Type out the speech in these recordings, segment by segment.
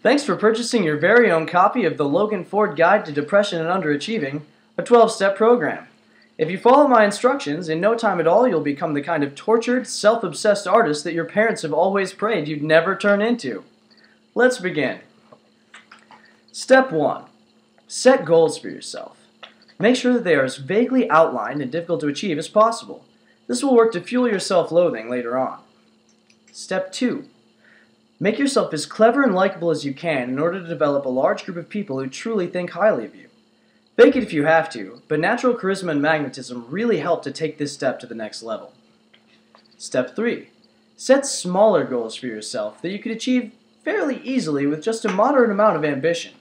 Thanks for purchasing your very own copy of the Logan Ford Guide to Depression and Underachieving, a 12-step program. If you follow my instructions, in no time at all you'll become the kind of tortured, self-obsessed artist that your parents have always prayed you'd never turn into. Let's begin. Step 1. Set goals for yourself. Make sure that they are as vaguely outlined and difficult to achieve as possible. This will work to fuel your self-loathing later on. Step 2. Make yourself as clever and likable as you can in order to develop a large group of people who truly think highly of you. Fake it if you have to, but natural charisma and magnetism really help to take this step to the next level. Step 3. Set smaller goals for yourself that you could achieve fairly easily with just a moderate amount of ambition.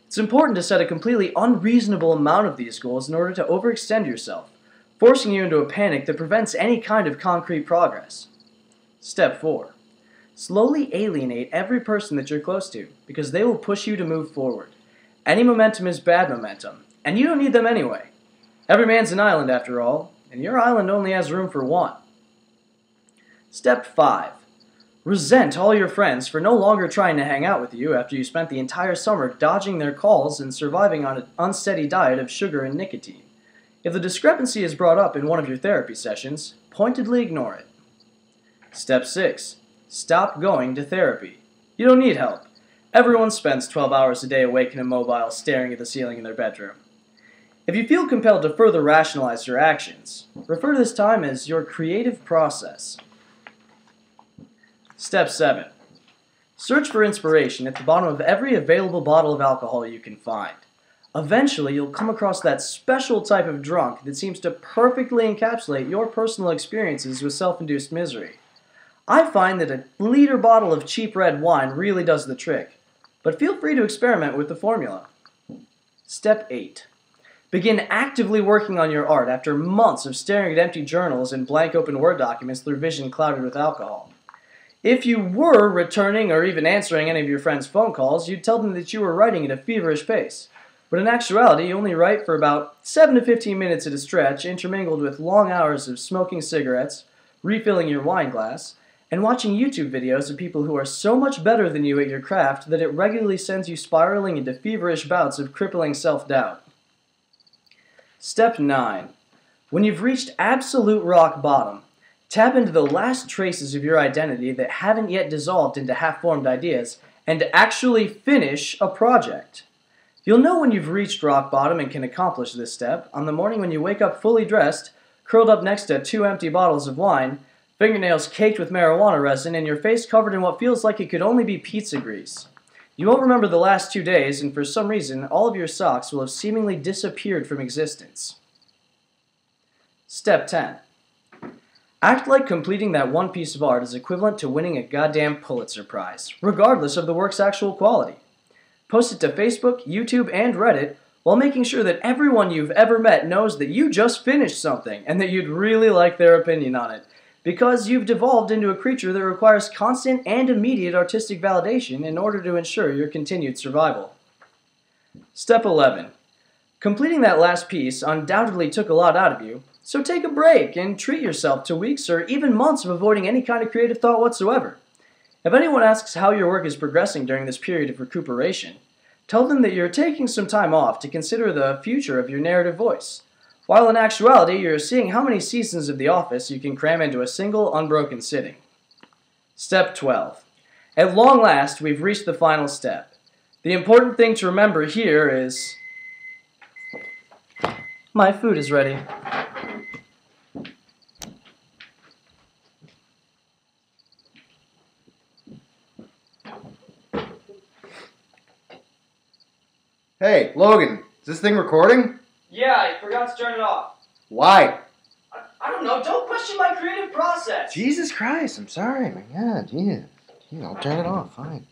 It's important to set a completely unreasonable amount of these goals in order to overextend yourself, forcing you into a panic that prevents any kind of concrete progress. Step 4. Slowly alienate every person that you're close to, because they will push you to move forward. Any momentum is bad momentum, and you don't need them anyway. Every man's an island after all, and your island only has room for one. Step 5. Resent all your friends for no longer trying to hang out with you after you spent the entire summer dodging their calls and surviving on an unsteady diet of sugar and nicotine. If the discrepancy is brought up in one of your therapy sessions, pointedly ignore it. Step 6. Stop going to therapy. You don't need help. Everyone spends 12 hours a day awake and immobile, staring at the ceiling in their bedroom. If you feel compelled to further rationalize your actions, refer to this time as your creative process. Step 7. Search for inspiration at the bottom of every available bottle of alcohol you can find. Eventually, you'll come across that special type of drunk that seems to perfectly encapsulate your personal experiences with self-induced misery. I find that a liter bottle of cheap red wine really does the trick, but feel free to experiment with the formula. Step 8. Begin actively working on your art after months of staring at empty journals and blank open Word documents through vision clouded with alcohol. If you were returning or even answering any of your friends' phone calls, you'd tell them that you were writing at a feverish pace. But in actuality, you only write for about 7 to 15 minutes at a stretch, intermingled with long hours of smoking cigarettes, refilling your wine glass, and watching YouTube videos of people who are so much better than you at your craft that it regularly sends you spiraling into feverish bouts of crippling self-doubt. Step 9. When you've reached absolute rock bottom, tap into the last traces of your identity that haven't yet dissolved into half-formed ideas and actually finish a project. You'll know when you've reached rock bottom and can accomplish this step on the morning when you wake up fully dressed, curled up next to 2 empty bottles of wine, fingernails caked with marijuana resin, and your face covered in what feels like it could only be pizza grease. You won't remember the last 2 days, and for some reason, all of your socks will have seemingly disappeared from existence. Step 10. Act like completing that one piece of art is equivalent to winning a goddamn Pulitzer Prize, regardless of the work's actual quality. Post it to Facebook, YouTube, and Reddit, while making sure that everyone you've ever met knows that you just finished something, and that you'd really like their opinion on it. Because you've devolved into a creature that requires constant and immediate artistic validation in order to ensure your continued survival. Step 11. Completing that last piece undoubtedly took a lot out of you, so take a break and treat yourself to weeks or even months of avoiding any kind of creative thought whatsoever. If anyone asks how your work is progressing during this period of recuperation, tell them that you're taking some time off to consider the future of your narrative voice, while in actuality you're seeing how many seasons of The Office you can cram into a single unbroken sitting. Step 12. At long last, we've reached the final step. The important thing to remember here is... My food is ready. Hey, Logan, is this thing recording? Yeah, I forgot to turn it off. Why? I don't know, don't question my creative process! Jesus Christ, I'm sorry, my God, Jesus. I'll turn it off, fine.